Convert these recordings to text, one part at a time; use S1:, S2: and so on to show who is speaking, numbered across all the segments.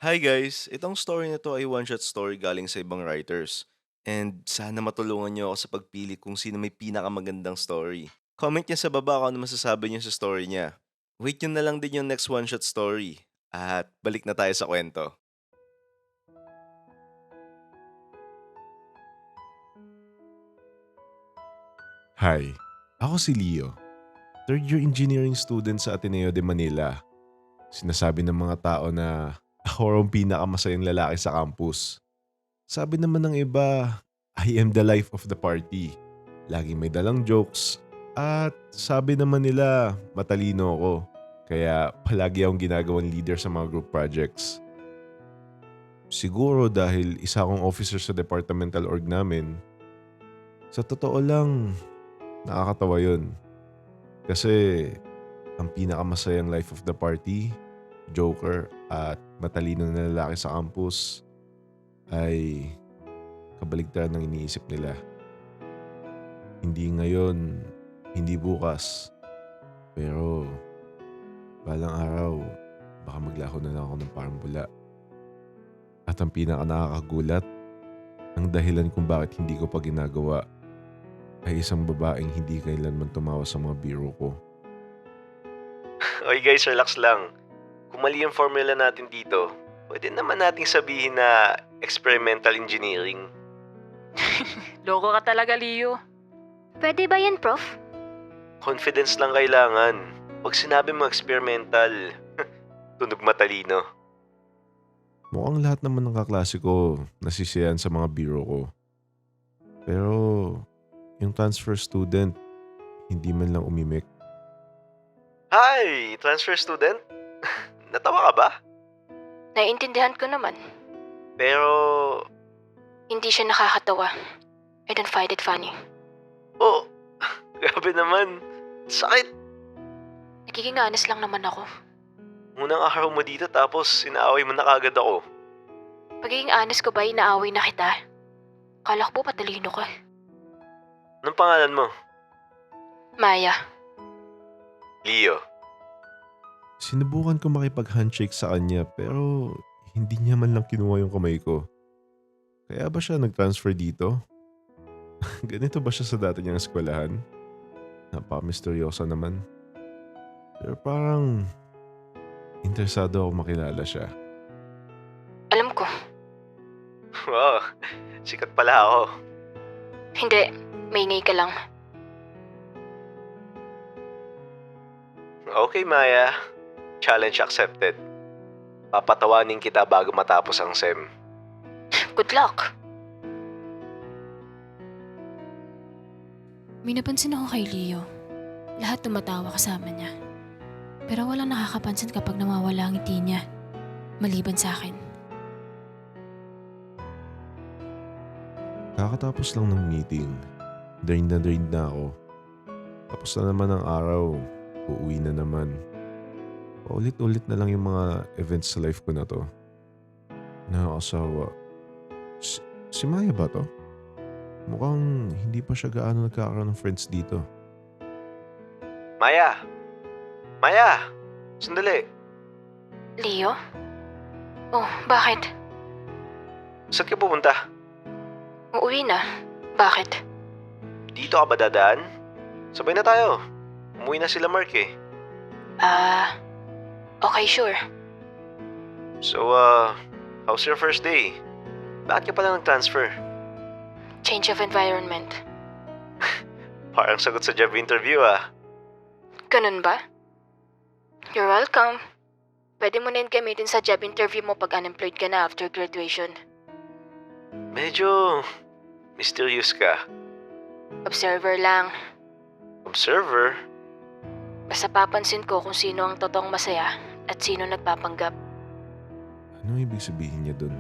S1: Hi guys! Itong story na 'to ay one-shot story galing sa ibang writers. And sana matulungan niyo ako sa pagpili kung sino may pinakamagandang story. Comment niya sa baba kung ano masasabi niyo sa story niya. Wait niyo na lang din yung next one-shot story. At balik na tayo sa kwento.
S2: Hi, ako si Leo. Third year engineering student sa Ateneo de Manila. Sinasabi ng mga tao na ako raw ang pinakamasayang lalaki sa campus. Sabi naman ng iba, I am the life of the party. Laging may dalang jokes. At sabi naman nila, matalino ako. Kaya palagi akong ginagawang leader sa mga group projects. Siguro dahil isa akong officer sa departmental org namin, sa totoo lang, nakakatawa yun. Kasi ang pinakamasayang life of the party, joker at matalino na lalaki sa campus ay kabaligtaran ng iniisip nila. Hindi ngayon, hindi bukas, pero balang araw, baka maglaho na lang ako ng parang bula. At ang pinaka nakakagulat, ang dahilan kung bakit hindi ko pa ginagawa ay isang babaeng hindi kailanman tumawa sa mga biro ko.
S1: Okay guys, relax lang. Kung mali yung formula natin dito, pwede naman nating sabihin na experimental engineering.
S3: Loko ka talaga, Leo.
S4: Pwede ba yan, Prof?
S1: Confidence lang kailangan. Pag sinabi mo experimental, tunog matalino.
S2: Mukhang lahat naman ng kaklase ko nasisiyahan sa mga biro ko. Pero yung transfer student, hindi man lang umimik.
S1: Hi! Transfer student? Natawa ka ba?
S4: Naiintindihan ko naman.
S1: Pero...
S4: Hindi siya nakakatawa. I don't find it funny.
S1: Oh, grabe naman. Sakit.
S4: Nagiging honest lang naman ako.
S1: Unang araw mo dito tapos inaaway mo na kagad ako.
S4: Pagiging honest ko ba, inaaway na kita? Kala ko po matalino ka.
S1: Anong pangalan mo?
S4: Maya,
S1: Leo.
S2: Sinubukan ko makipag-handshake sa kanya pero hindi niya man lang kinuha yung kamay ko. Kaya ba siya nag-transfer dito? Ganito ba siya sa dati niyang eskwelahan? Napaka-misteryosa naman. Pero parang interesado ako makilala siya.
S4: alam ko.
S1: Wow, sikat pala ako.
S4: Hindi, maingay ka lang.
S1: Okay, Maya. Challenge accepted. Papatawanin kita bago matapos ang SEM.
S4: Good luck.
S5: May napansin ako kay Leo. Lahat tumatawa kasama niya. Pero walang nakakapansin kapag nawawala ang ngiti niya. Maliban sa akin.
S2: Kakatapos lang ng meeting. Drained na ako. Tapos na naman ang araw. Uuwi na naman. Paulit-ulit na lang yung mga events sa life ko na to. Nakakasawa. Si Maya ba to? Mukhang hindi pa siya gaano nagkakaroon ng friends dito.
S1: Maya! Maya! Sandali.
S4: Leo? Oh, bakit?
S1: Saan ka pupunta?
S4: Uuwi na. Bakit?
S1: Dito ka ba dadaan? Sabay na tayo. Umuwi na sila Mark eh.
S4: Okay, sure.
S1: So, how's your first day? Bakit ka pala nag-transfer?
S4: Change of environment.
S1: Parang sagot sa job interview ah.
S4: Ganun ba? You're welcome. Pwede mo na yun gamitin sa job interview mo pag unemployed ka na after graduation.
S1: Medyo mysterious ka.
S4: Observer lang.
S1: Observer?
S4: Basta papansin ko kung sino ang totoong masaya at sino nagpapanggap.
S2: Ano ibig sabihin niya dun?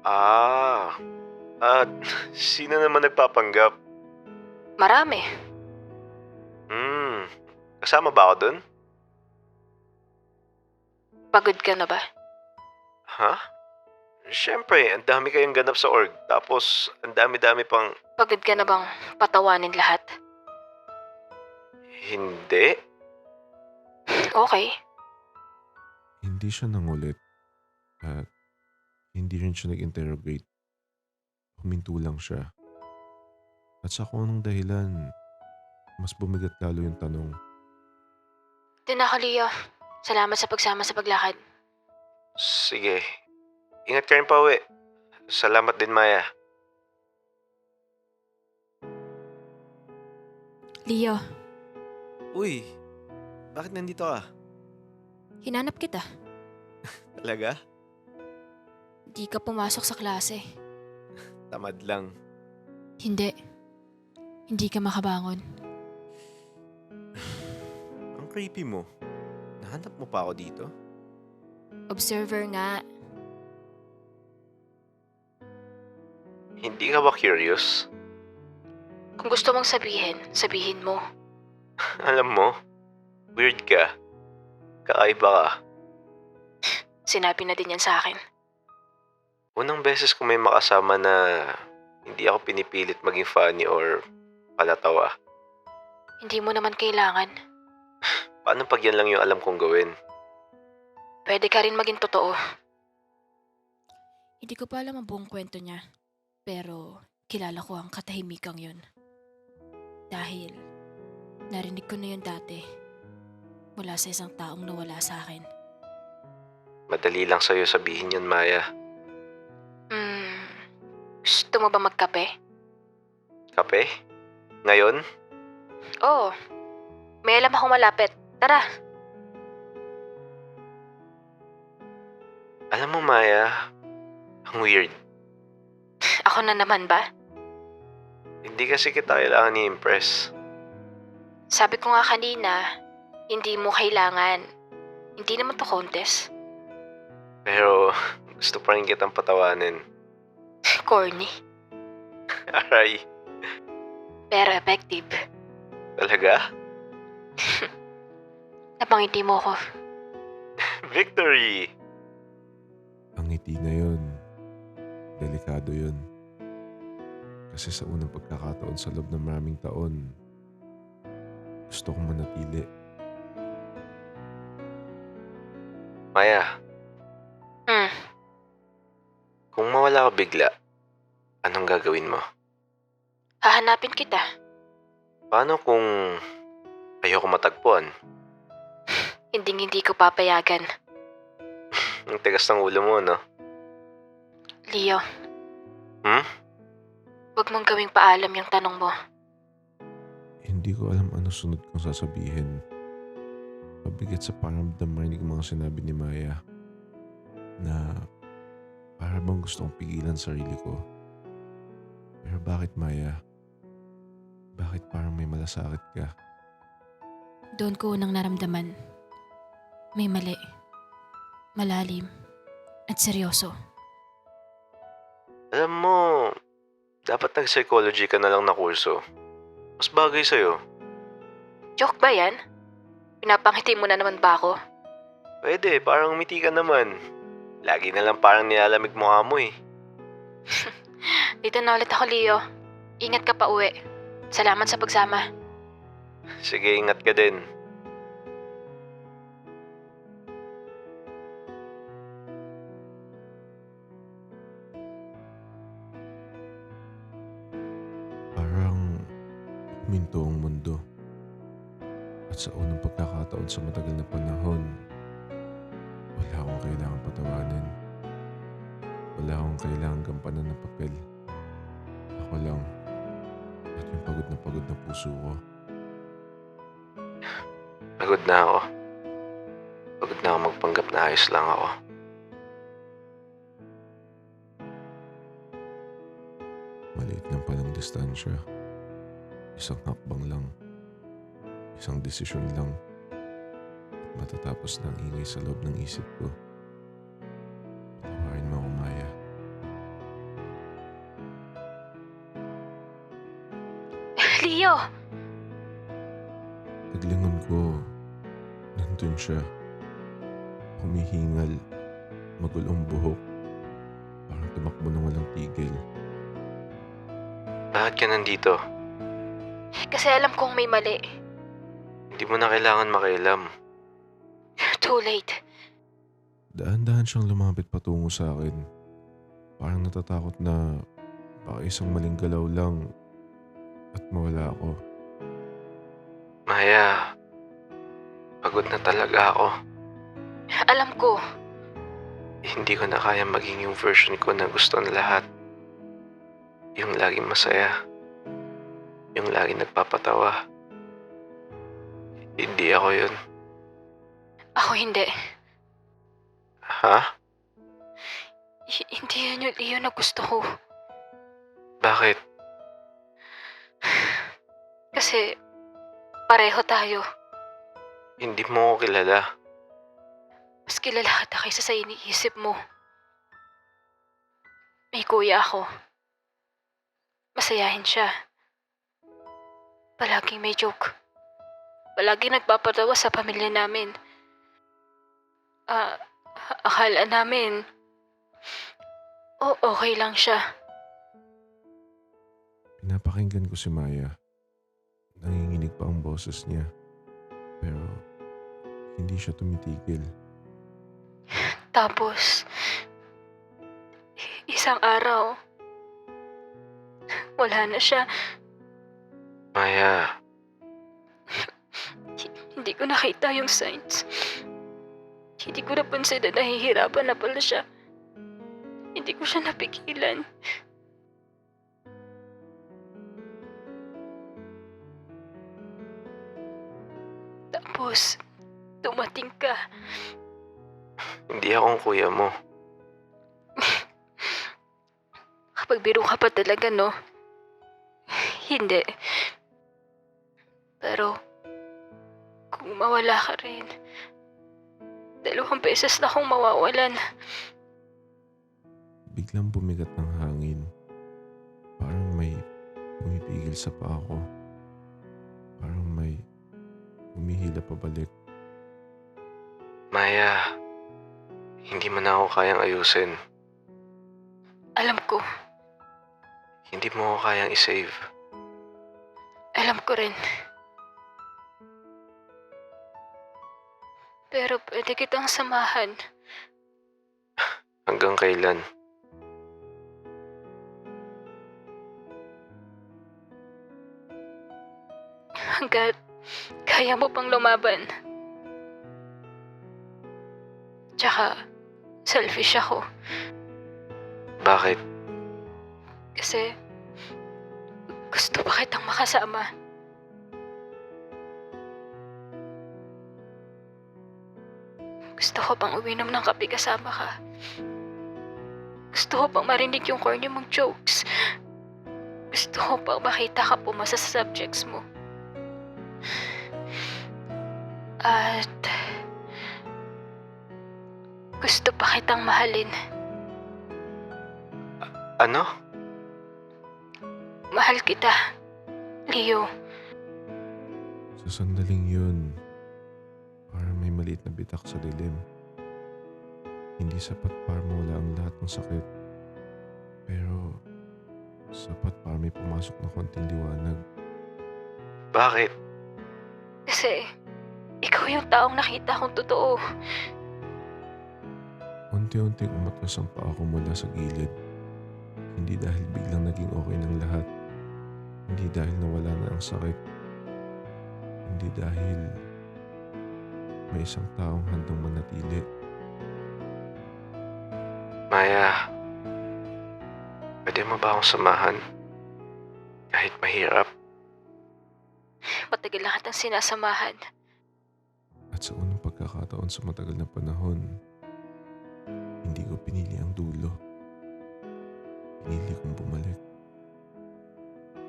S1: At sino naman nagpapanggap?
S4: Marami.
S1: Kasama ba ako dun?
S4: Pagod ka na ba?
S1: Ha? Siyempre, ang dami kayong ganap sa org. Tapos, ang dami-dami pang...
S4: Pagod ka na bang patawanin lahat?
S1: Hindi?
S4: Okay.
S2: Hindi siya nangulit. At hindi rin siya nag-interrogate. Huminto lang siya. At sa kung anong dahilan, mas bumigat lalo yung tanong.
S4: Doon ako, Leo. Salamat sa pagsama sa paglakad.
S1: Sige. Ingat ka rin pa uwi. Salamat din, Maya.
S5: Leo,
S1: Uy, bakit nandito ka?
S5: hinanap kita.
S1: Talaga?
S5: Di ka pumasok sa klase.
S1: Tamad lang.
S5: Hindi. Hindi ka makabangon.
S1: Ang creepy mo. Nahanap mo pa ako dito?
S5: Observer nga.
S1: Hindi ka ba curious?
S4: Kung gusto mong sabihin, sabihin mo.
S1: Alam mo, weird ka. Kakaiba ka.
S4: Sinabi na din yan sa akin.
S1: Unang beses ko may makasama na hindi ako pinipilit maging funny or palatawa.
S4: Hindi mo naman kailangan.
S1: Paano pag yan lang yung alam kong gawin?
S4: Pwede ka rin maging totoo.
S5: Hindi ko pa alam ang buong kwento niya. Pero kilala ko ang katahimikang yun. Dahil narinig ko na yun dati. Mula sa isang taong nawala sa akin.
S1: Madali lang sa'yo sabihin yun, Maya.
S4: Gusto mo ba magkape?
S1: Kape? Ngayon?
S4: Oo. May alam akong malapit. Tara.
S1: Alam mo, Maya, ang weird.
S4: Ako na naman ba?
S1: Hindi kasi kita kailangan i-impress.
S4: Sabi ko nga kanina, hindi mo kailangan. Hindi naman to contest.
S1: Pero gusto pa rin kitang patawanin.
S4: Corny.
S1: Aray,
S4: Pero effective.
S1: talaga?
S4: Napangiti mo ko.
S1: Victory!
S2: Ang ngiti na yun, delikado yun. Kasi sa unang pagkakataon sa loob ng maraming taon, gusto kong manatili.
S1: Maya, kung mawala ka bigla, anong gagawin mo?
S4: Hahanapin kita.
S1: Paano kung ayoko matagpuan?
S4: Hindi ko papayagan.
S1: Ang tigas ng ulo mo, no?
S4: Leo,
S1: Hmm?
S4: huwag mong gawing paalam yung tanong mo.
S2: Hindi ko alam ano sunod kong sasabihin. Pabigat sa paramdam marinig ang mga sinabi ni Maya na para bang gusto kong pigilan sarili ko. Pero bakit, Maya? Bakit parang may malasakit ka?
S5: Doon ko unang naramdaman. May mali. Malalim. At seryoso.
S1: Alam mo, dapat nag-psychology ka na lang na kurso. Mas bagay sa'yo.
S4: Joke ba yan? Pinapangiti mo na naman ba ako?
S1: Pwede, parang umiti ka naman. Lagi na lang parang nilalamig mukha mo eh.
S4: Dito na ulit ako, Leo. Ingat ka pa uwi. Salamat sa pagsama.
S1: Sige, ingat ka din.
S2: Parang huminto ang mundo. At sa unang pagkakataon sa matagal na panahon, wala akong kailangang patawanin. Wala akong kailangang gampanan ng papel. Ako lang. At yung pagod na puso ko.
S1: Pagod na ako. Pagod na ako magpanggap na ayos lang ako.
S2: Maliit lang palang distansya. Isang hakbang lang. Isang desisyon lang. At matatapos na ang ingay sa loob ng isip ko. Patawarin mo ako, Maya.
S4: Leo!
S2: Paglingon ko, nandun siya. Humihingal, magulong buhok. Parang tumakbo ng walang tigil.
S1: Bakit ka nandito?
S4: Kasi alam kong may mali.
S1: Hindi mo na kailangan makialam.
S4: Too late.
S2: Daan-dahan siyang lumapit patungo sa akin. Parang natatakot na baka isang maling galaw lang at mawala ako.
S1: Maya, pagod na talaga ako.
S4: Alam ko,
S1: Hindi ko na kaya maging yung version ko na gusto ng lahat. Yung laging masaya. Yung laging nagpapatawa. Hindi ako yun.
S4: ako hindi.
S1: Ha?
S4: Hindi yan yung Leo na gusto ko.
S1: Bakit?
S4: Kasi pareho tayo.
S1: Hindi mo ako kilala.
S4: Mas kilala kita kaysa sa iniisip mo. May kuya ako. Masayahin siya. Palaging may joke. Palaging nagpapatawa sa pamilya namin. Ah, akala namin, okay lang siya.
S2: Pinapakinggan ko si Maya. Nanginginig pa ang boses niya. Pero hindi siya tumitigil.
S4: Tapos, isang araw, wala na siya.
S1: Maya,
S4: Hindi ko nakita yung signs. Hindi ko napansin na nahihirapan na pala siya. Hindi ko siya napigilan. Tapos, dumating ka.
S1: hindi akong kuya mo.
S4: Kapag biro ka pa talaga, no? Hindi. Pero, kung mawala ka rin, 2 beses na akong mawawalan.
S2: Biglang bumigat ng hangin. Parang may pumipigil sa paa ko. Parang may humihila pabalik.
S1: Maya, hindi mo na ako kayang ayusin.
S4: Alam ko,
S1: Hindi mo ako kayang isave.
S4: alam ko rin. Pero pwede kitang samahan.
S1: Hanggang kailan?
S4: Hanggat kaya mo pang lumaban. Tsaka, selfish ako.
S1: Bakit?
S4: Kasi, gusto pa kitang makasama. Gusto ko pang uminom ng kape kasama ka. Gusto ko pang marinig yung corny mong jokes. Gusto ko pang makita ka pumasa sa subjects mo. At gusto pa kitang mahalin.
S1: Ano?
S4: Mahal kita, Leo.
S2: Sa sandaling yun, parang may maliit na bitak sa dilim. Hindi sapat para mawala ang lahat ng sakit. Pero sapat para may pumasok na konting liwanag.
S1: Bakit?
S4: Kasi ikaw yung taong nakita kong totoo.
S2: Unti-unting umatras ang paa ko mula sa gilid. Hindi dahil biglang naging okay ng lahat. Hindi dahil nawala na ang sakit. Hindi dahil may isang taong handang manatili.
S1: Maya, pwede mo ba akong samahan? Kahit mahirap.
S4: Matagal na kitang sinasamahan.
S2: At sa unang pagkakataon sa matagal na panahon, hindi ko pinili ang dulo. Pinili kong bumalik.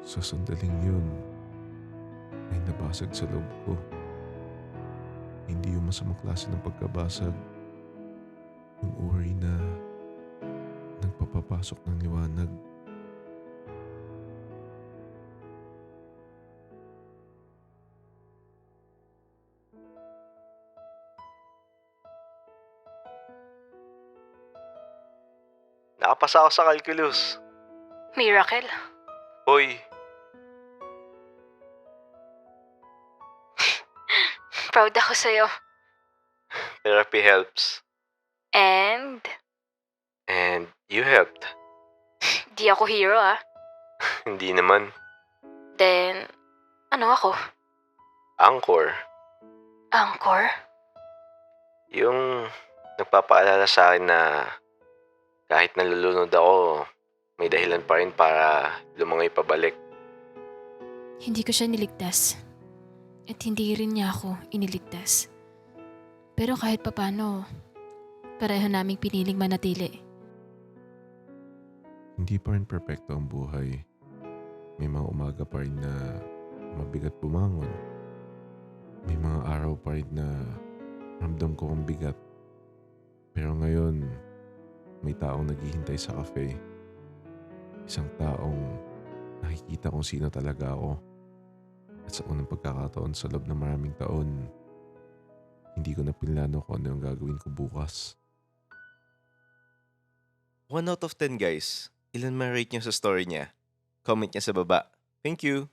S2: Sa sandaling yun, ay nabasag sa loob ko. Hindi yung masamang klase ng pagkabasag. Yung uri na nagpapapasok ng liwanag.
S1: Nakapasa ako sa calculus.
S4: Miracle.
S1: Hoy,
S4: Proud ako sa'yo.
S1: therapy helps.
S4: And,
S1: And you helped.
S4: di ako hero ah.
S1: Hindi naman.
S4: Then, ano ako?
S1: Anchor.
S4: Anchor?
S1: Yung nagpapaalala sa akin na kahit nalulunod ako, may dahilan pa rin para lumangoy pabalik.
S5: Hindi ko siya niligtas. At hindi rin niya ako iniligtas. Pero kahit papano, pareho naming piniling manatili.
S2: Hindi pa rin perpekto ang buhay. May mga umaga pa rin na mabigat bumangon. May mga araw pa rin na ramdam ko ang bigat. Pero ngayon, may taong naghihintay sa cafe. Isang taong nakikita kung sino talaga ako. At sa unang pagkakataon sa loob ng maraming taon, hindi ko na pinlano kung ano yung gagawin ko bukas.
S1: 1 out of 10 guys. Ilan ma-rate nyo sa story niya? Comment niya sa baba. Thank you!